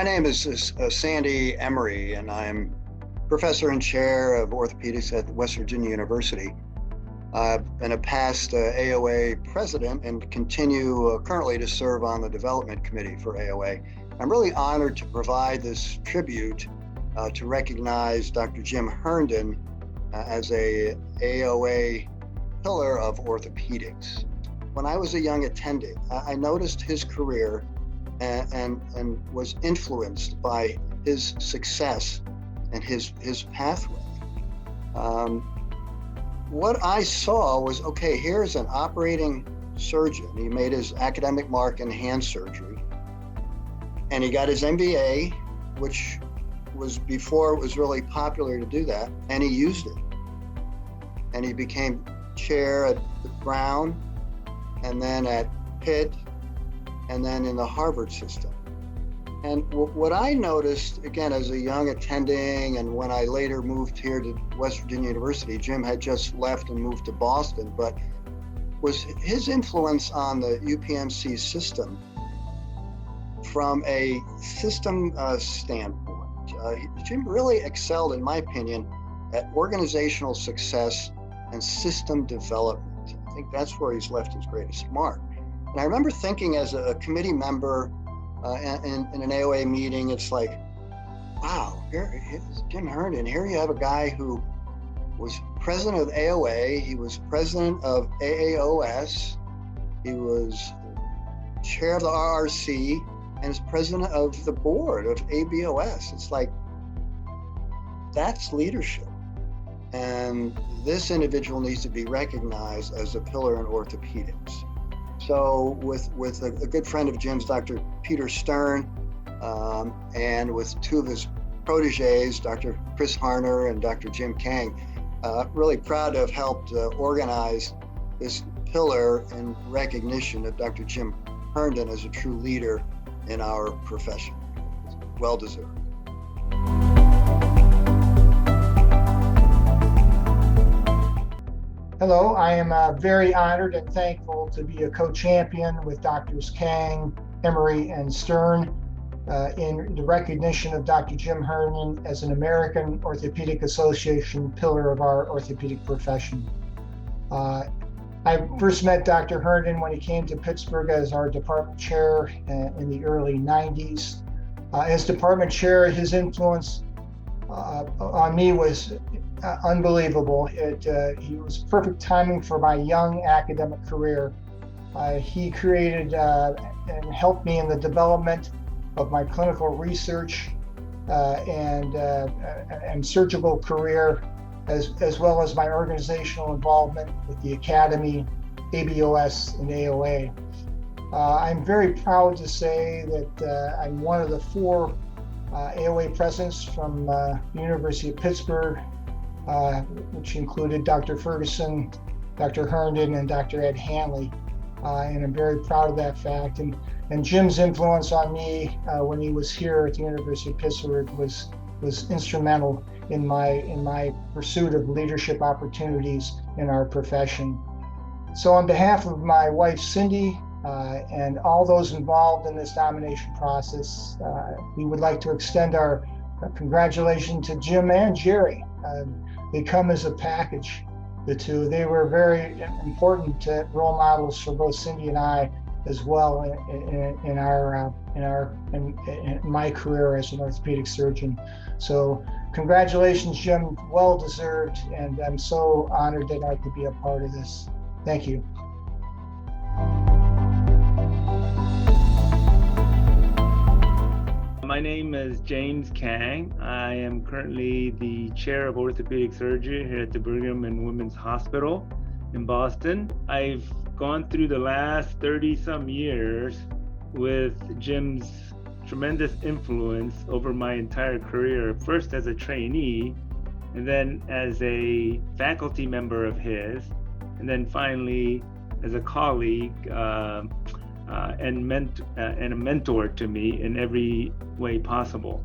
My name is Sandy Emery, and I'm professor and chair of orthopedics at West Virginia University. I've been a past AOA president and continue currently to serve on the development committee for AOA. I'm really honored to provide this tribute to recognize Dr. Jim Herndon as a AOA pillar of orthopedics. When I was a young attending, I noticed his career and was influenced by his success and his pathway. What I saw was, okay, here's an operating surgeon. He made his academic mark in hand surgery, and he got his MBA, which was before it was really popular to do that, and he used it. And he became chair at Brown, and then at Pitt, and then in the Harvard system. And what I noticed, again, as a young attending, and when I later moved here to West Virginia University, Jim had just left and moved to Boston, but was his influence on the UPMC system from a system standpoint. Jim really excelled, in my opinion, at organizational success and system development. I think that's where he's left his greatest mark. And I remember thinking as a committee member in an AOA meeting, it's like, wow, here's Jim Herndon. Here you have a guy who was president of AOA, he was president of AAOS, he was chair of the RRC, and is president of the board of ABOS. It's like, that's leadership. And this individual needs to be recognized as a pillar in orthopedics. So with a good friend of Jim's, Dr. Peter Stern, and with two of his proteges, Dr. Chris Harner and Dr. Jim Kang, really proud to have helped organize this pillar in recognition of Dr. Jim Herndon as a true leader in our profession. Well deserved. Hello, I am very honored and thankful to be a co-champion with Drs. Kang, Emery, and Stern in the recognition of Dr. Jim Herndon as an American Orthopedic Association pillar of our orthopedic profession. I first met Dr. Herndon when he came to Pittsburgh as our department chair in the early 90s. As department chair, his influence on me was unbelievable. He was perfect timing for my young academic career. He created and helped me in the development of my clinical research and surgical career, as well as my organizational involvement with the Academy, ABOS, and AOA. I'm very proud to say that I'm one of the four AOA presidents from the University of Pittsburgh, which included Dr. Ferguson, Dr. Herndon, and Dr. Ed Hanley. And I'm very proud of that fact. And Jim's influence on me when he was here at the University of Pittsburgh was instrumental in my pursuit of leadership opportunities in our profession. So on behalf of my wife, Cindy, and all those involved in this nomination process, we would like to extend our congratulations to Jim and Jerry. They come as a package, the two. They were very important role models for both Cindy and I as well in my career as an orthopedic surgeon. So congratulations, Jim, well deserved, and I'm so honored that I could be a part of this. Thank you. My name is James Kang. I am currently the chair of orthopedic surgery here at the Brigham and Women's Hospital in Boston. I've gone through the last 30-some years with Jim's tremendous influence over my entire career, first as a trainee, and then as a faculty member of his, and then finally as a colleague and a mentor to me in every way possible.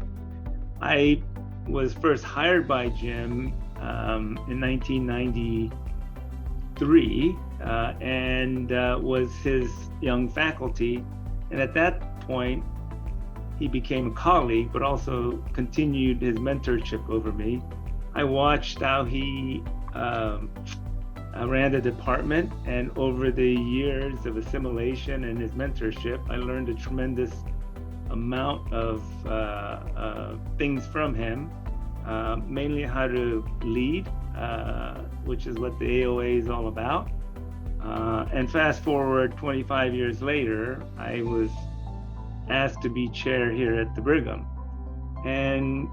I was first hired by Jim in 1993 and was his young faculty. And at that point, he became a colleague, but also continued his mentorship over me. I watched how he ran the department, and over the years of assimilation and his mentorship, I learned a tremendous amount of things from him, mainly how to lead, which is what the AOA is all about. And fast forward 25 years later, I was asked to be chair here at the Brigham. And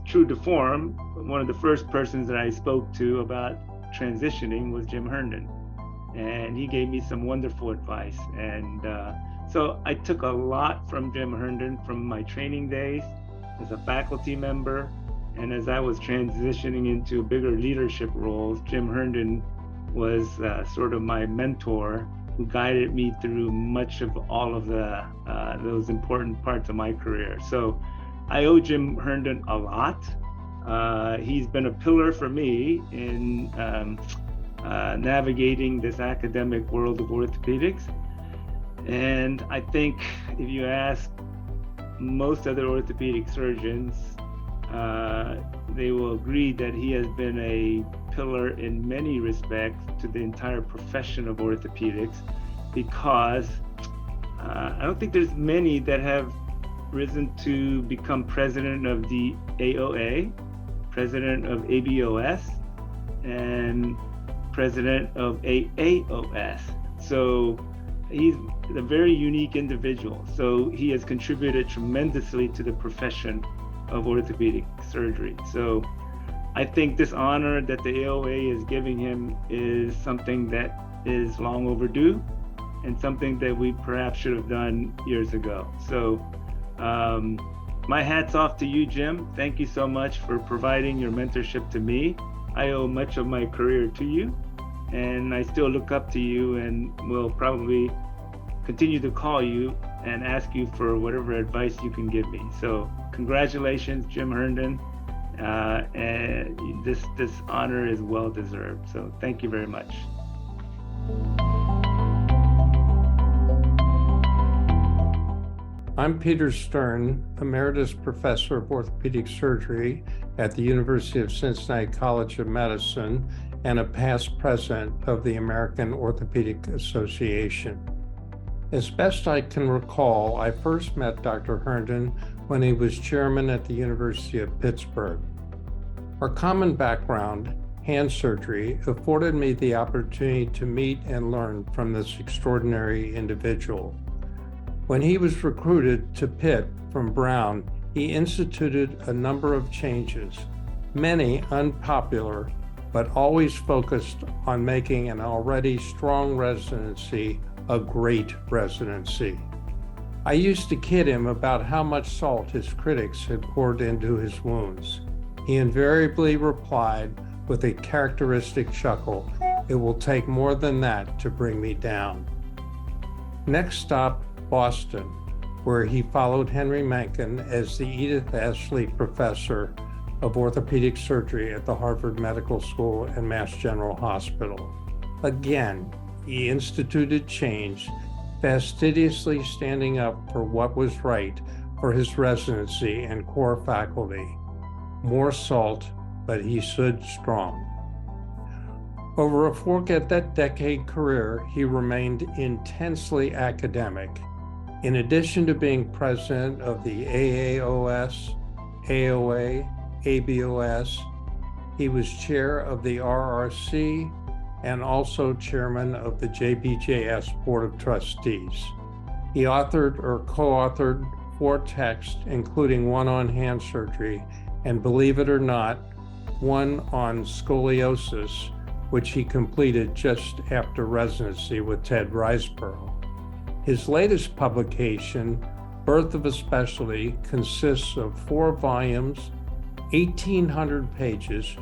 true to form, one of the first persons that I spoke to about transitioning was Jim Herndon. And he gave me some wonderful advice. And so I took a lot from Jim Herndon from my training days as a faculty member. And as I was transitioning into bigger leadership roles, Jim Herndon was sort of my mentor who guided me through much of all of those important parts of my career. So I owe Jim Herndon a lot. He's been a pillar for me in navigating this academic world of orthopedics. And I think if you ask most other orthopedic surgeons, they will agree that he has been a pillar in many respects to the entire profession of orthopedics, because I don't think there's many that have risen to become president of the AOA, president of ABOS, and president of AAOS. So he's a very unique individual. So he has contributed tremendously to the profession of orthopedic surgery. So I think this honor that the AOA is giving him is something that is long overdue and something that we perhaps should have done years ago. So my hat's off to you, Jim. Thank you so much for providing your mentorship to me. I owe much of my career to you, and I still look up to you, and will probably continue to call you and ask you for whatever advice you can give me. So congratulations, Jim Herndon. And this honor is well deserved. So thank you very much. I'm Peter Stern, Emeritus Professor of Orthopedic Surgery at the University of Cincinnati College of Medicine and a past president of the American Orthopedic Association. As best I can recall, I first met Dr. Herndon when he was chairman at the University of Pittsburgh. Our common background, hand surgery, afforded me the opportunity to meet and learn from this extraordinary individual. When he was recruited to Pitt from Brown, he instituted a number of changes, many unpopular, but always focused on making an already strong residency a great residency. I used to kid him about how much salt his critics had poured into his wounds. He invariably replied with a characteristic chuckle, "It will take more than that to bring me down." Next stop, Boston, where he followed Henry Mencken as the Edith Ashley Professor of Orthopedic Surgery at the Harvard Medical School and Mass General Hospital. Again, he instituted change, fastidiously standing up for what was right for his residency and core faculty. More salt, but he stood strong. Over a four-decade career, he remained intensely academic. In addition to being president of the AAOS, AOA, ABOS, he was chair of the RRC and also chairman of the JBJS Board of Trustees. He authored or co-authored 4 texts, including one on hand surgery, and believe it or not, one on scoliosis, which he completed just after residency with Ted Riseborough. His latest publication, Birth of a Specialty, consists of 4 volumes, 1,800 pages,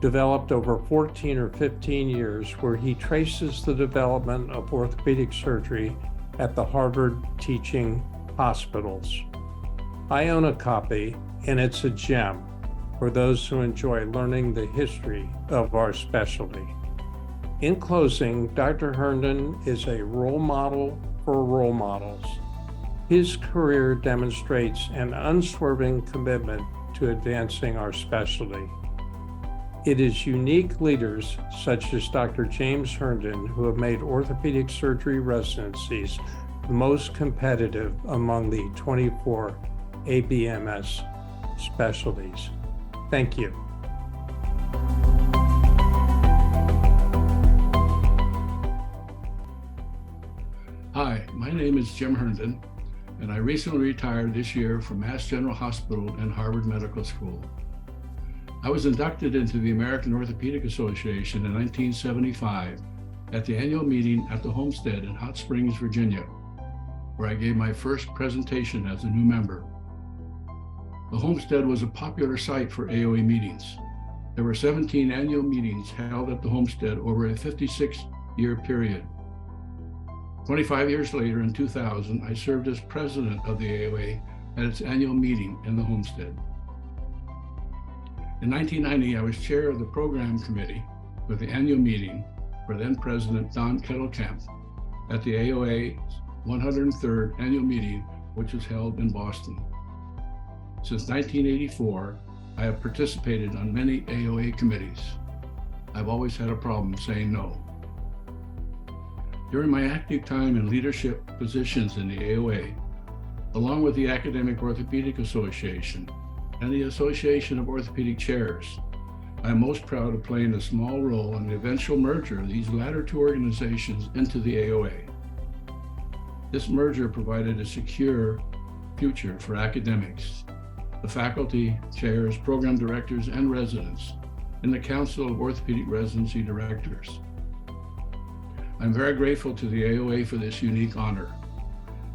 developed over 14 or 15 years, where he traces the development of orthopedic surgery at the Harvard teaching hospitals. I own a copy, and it's a gem for those who enjoy learning the history of our specialty. In closing, Dr. Herndon is a role model for role models. His career demonstrates an unswerving commitment to advancing our specialty. It is unique leaders such as Dr. James Herndon who have made orthopedic surgery residencies the most competitive among the 24 ABMS specialties. Thank you. Hi, my name is Jim Herndon, and I recently retired this year from Mass General Hospital and Harvard Medical School. I was inducted into the American Orthopedic Association in 1975 at the annual meeting at the Homestead in Hot Springs, Virginia, where I gave my first presentation as a new member. The Homestead was a popular site for AOA meetings. There were 17 annual meetings held at the Homestead over a 56-year period. 25 years later, in 2000, I served as president of the AOA at its annual meeting in the Homestead. In 1990, I was chair of the program committee for the annual meeting for then President Don Kettlecamp at the AOA 103rd annual meeting, which was held in Boston. Since 1984, I have participated on many AOA committees. I've always had a problem saying no. During my active time in leadership positions in the AOA, along with the Academic Orthopedic Association and the Association of Orthopedic Chairs, I am most proud of playing a small role in the eventual merger of these latter two organizations into the AOA. This merger provided a secure future for academics, the faculty, chairs, program directors, and residents in the Council of Orthopedic Residency Directors. I'm very grateful to the AOA for this unique honor.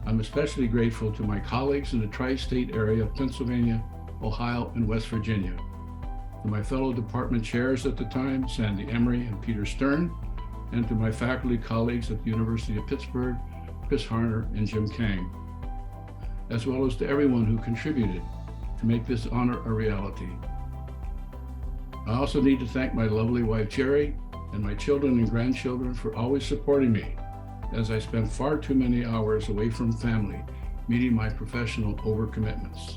I'm especially grateful to my colleagues in the tri-state area of Pennsylvania, Ohio, and West Virginia, to my fellow department chairs at the time, Sandy Emery and Peter Stern, and to my faculty colleagues at the University of Pittsburgh, Chris Harner and Jim Kang, as well as to everyone who contributed to make this honor a reality. I also need to thank my lovely wife, Jerry, and my children and grandchildren for always supporting me, as I spent far too many hours away from family, meeting my professional overcommitments.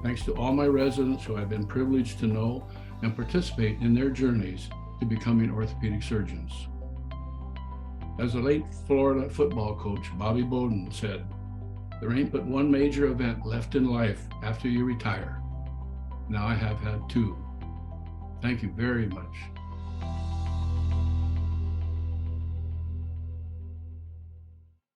Thanks to all my residents who I've been privileged to know and participate in their journeys to becoming orthopedic surgeons. As the late Florida football coach, Bobby Bowden, said, "There ain't but one major event left in life after you retire. Now I have had two." Thank you very much.